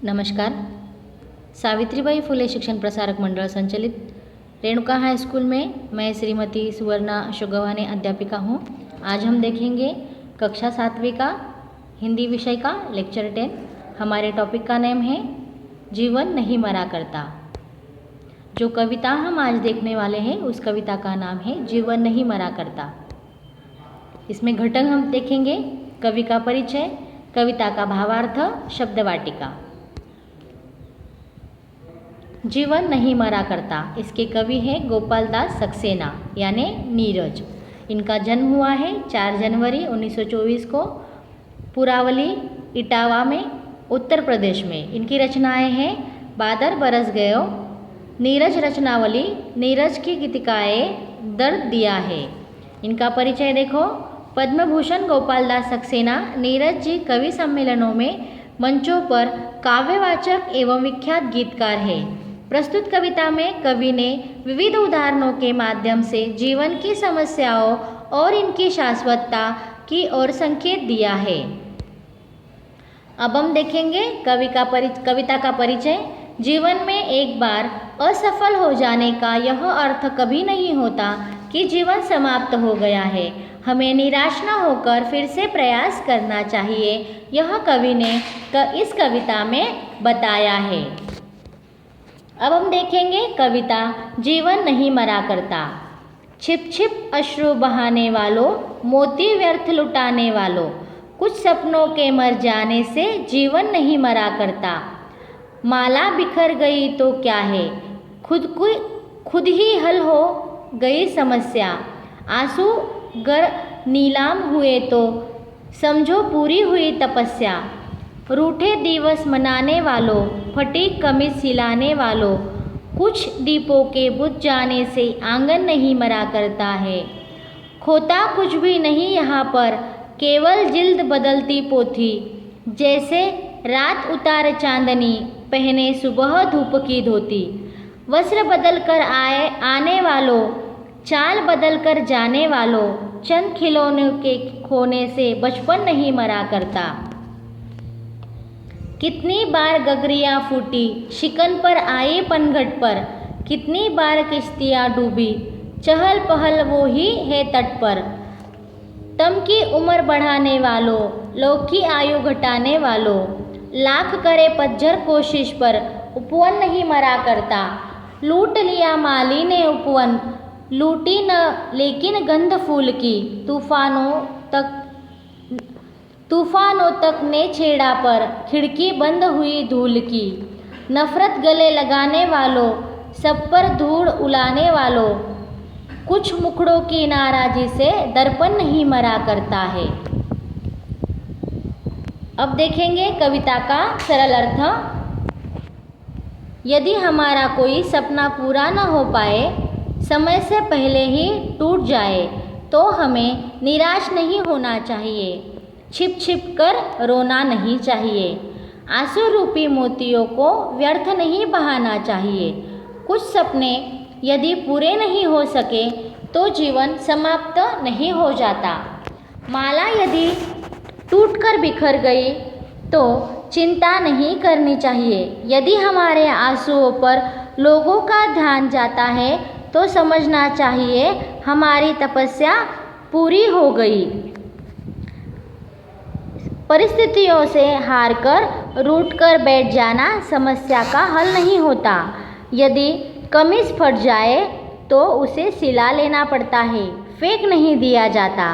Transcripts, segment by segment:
नमस्कार। सावित्रीबाई फुले शिक्षण प्रसारक मंडल संचालित रेणुका हाई स्कूल में मैं श्रीमती सुवर्णा अशोकगव्हाने अध्यापिका हूँ। आज हम देखेंगे कक्षा 7वीं का हिंदी विषय का लेक्चर 10। हमारे टॉपिक का नेम है जीवन नहीं मरा करता। जो कविता हम आज देखने वाले हैं उस कविता का नाम है जीवन नहीं मरा करता। इसमें घटक हम देखेंगे कवि का परिचय, कविता का भावार्थ, शब्दवाटिका। जीवन नहीं मरा करता, इसके कवि हैं गोपाल दास सक्सेना यानी नीरज। इनका जन्म हुआ है 4 जनवरी 1924 को पुरावली इटावा में उत्तर प्रदेश में। इनकी रचनाएं हैं बादर बरस गयो, नीरज रचनावली, नीरज की गीतिकाएं, दर्द दिया है। इनका परिचय देखो, पद्म भूषण गोपाल दास सक्सेना नीरज जी कवि सम्मेलनों में मंचों पर काव्यवाचक एवं विख्यात गीतकार है। प्रस्तुत कविता में कवि ने विविध उदाहरणों के माध्यम से जीवन की समस्याओं और इनकी शाश्वतता की ओर संकेत दिया है। अब हम देखेंगे कविता का परिचय। जीवन में एक बार असफल हो जाने का यह अर्थ कभी नहीं होता कि जीवन समाप्त हो गया है। हमें निराश न होकर फिर से प्रयास करना चाहिए, यह कवि ने इस कविता में बताया है। अब हम देखेंगे कविता जीवन नहीं मरा करता। छिप छिप अश्रु बहाने वालों, मोती व्यर्थ लुटाने वालों, कुछ सपनों के मर जाने से जीवन नहीं मरा करता। माला बिखर गई तो क्या है, खुद ही हल हो गई समस्या। आंसू गर नीलाम हुए तो समझो पूरी हुई तपस्या। रूठे दिवस मनाने वालों, फटी कमीज सिलाने वालों, कुछ दीपों के बुझ जाने से आंगन नहीं मरा करता है। खोता कुछ भी नहीं यहाँ पर, केवल जिल्द बदलती पोथी। जैसे रात उतार चांदनी, पहने सुबह धूप की धोती। वस्त्र बदल कर आने वालों, चाल बदल कर जाने वालों, चंद खिलौनों के खोने से बचपन नहीं मरा करता। कितनी बार गगरियाँ फूटी, शिकन पर आई पनघट पर, कितनी बार किश्तियाँ डूबी, चहल पहल वो ही है तट पर। तम की उम्र बढ़ाने वालों, लोग की आयु घटाने वालों, लाख करे पतझर कोशिश पर उपवन नहीं मरा करता। लूट लिया माली ने उपवन, लूटी न लेकिन गंध फूल की। तूफानों तक ने छेड़ा पर, खिड़की बंद हुई धूल की। नफरत गले लगाने वालों, सब पर धूल उड़ाने वालों, कुछ मुखड़ों की नाराजी से दर्पण नहीं मरा करता है। अब देखेंगे कविता का सरल अर्थ। यदि हमारा कोई सपना पूरा न हो पाए, समय से पहले ही टूट जाए, तो हमें निराश नहीं होना चाहिए। छिप छिप कर रोना नहीं चाहिए। आंसू रूपी मोतियों को व्यर्थ नहीं बहाना चाहिए। कुछ सपने यदि पूरे नहीं हो सके तो जीवन समाप्त नहीं हो जाता। माला यदि टूटकर बिखर गई तो चिंता नहीं करनी चाहिए। यदि हमारे आंसुओं पर लोगों का ध्यान जाता है तो समझना चाहिए हमारी तपस्या पूरी हो गई। परिस्थितियों से हारकर रूठकर बैठ जाना समस्या का हल नहीं होता। यदि कमीज फट जाए तो उसे सिला लेना पड़ता है, फेंक नहीं दिया जाता।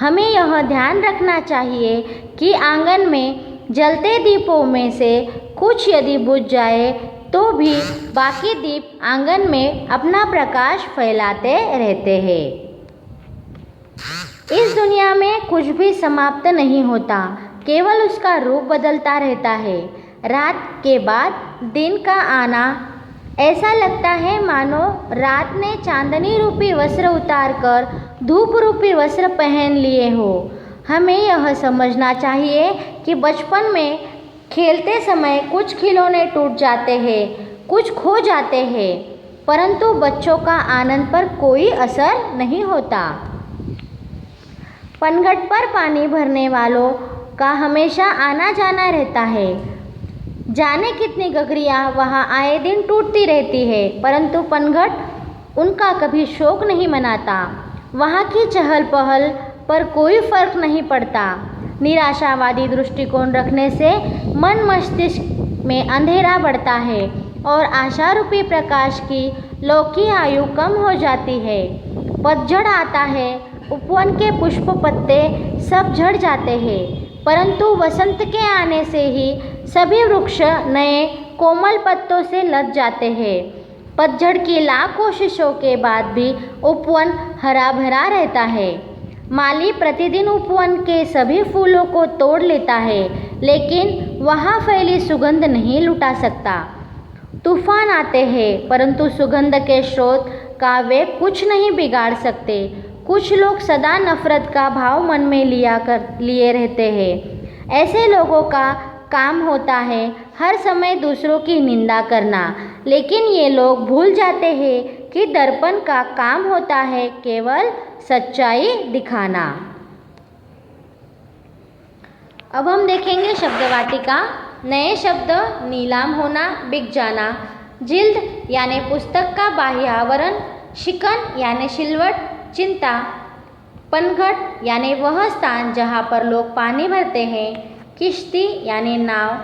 हमें यह ध्यान रखना चाहिए कि आंगन में जलते दीपों में से कुछ यदि बुझ जाए तो भी बाकी दीप आंगन में अपना प्रकाश फैलाते रहते हैं। इस दुनिया में कुछ भी समाप्त नहीं होता, केवल उसका रूप बदलता रहता है। रात के बाद दिन का आना, ऐसा लगता है मानो रात ने चांदनी रूपी वस्त्र उतारकर धूप रूपी वस्त्र पहन लिए हो। हमें यह समझना चाहिए कि बचपन में खेलते समय कुछ खिलौने टूट जाते हैं, कुछ खो जाते हैं, परंतु बच्चों का आनंद पर कोई असर नहीं होता। पनघट पर पानी भरने वालों का हमेशा आना जाना रहता है। जाने कितनी गगरियाँ वहाँ आए दिन टूटती रहती है, परंतु पनघट उनका कभी शोक नहीं मनाता। वहाँ की चहल पहल पर कोई फर्क नहीं पड़ता। निराशावादी दृष्टिकोण रखने से मन मस्तिष्क में अंधेरा बढ़ता है और आशारूपी प्रकाश की लौकिक आयु कम हो जाती है। पतझड़ आता है, उपवन के पुष्प पत्ते सब झड़ जाते हैं, परंतु वसंत के आने से ही सभी वृक्ष नए कोमल पत्तों से लद जाते हैं। पतझड़ की लाख कोशिशों के बाद भी उपवन हरा भरा रहता है। माली प्रतिदिन उपवन के सभी फूलों को तोड़ लेता है, लेकिन वहाँ फैली सुगंध नहीं लुटा सकता। तूफान आते हैं, परंतु सुगंध के स्रोत का वे कुछ नहीं बिगाड़ सकते। कुछ लोग सदा नफरत का भाव मन में लिए रहते हैं। ऐसे लोगों का काम होता है हर समय दूसरों की निंदा करना, लेकिन ये लोग भूल जाते हैं कि दर्पण का काम होता है केवल सच्चाई दिखाना। अब हम देखेंगे शब्द वाटिका। नए शब्द नीलाम होना, बिक जाना। जिल्द यानी पुस्तक का बाह्य आवरण। शिकन यानी सिलवट, चिंता। पनघट यानी वह स्थान जहाँ पर लोग पानी भरते हैं। किश्ती यानी नाव।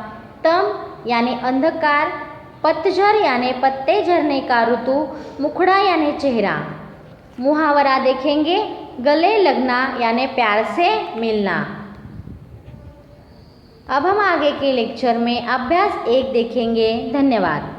तम यानी अंधकार। पतझड़ यानी पत्ते झरने का ऋतु। मुखड़ा यानी चेहरा। मुहावरा देखेंगे। गले लगना यानी प्यार से मिलना। अब हम आगे के लेक्चर में अभ्यास 1 देखेंगे। धन्यवाद।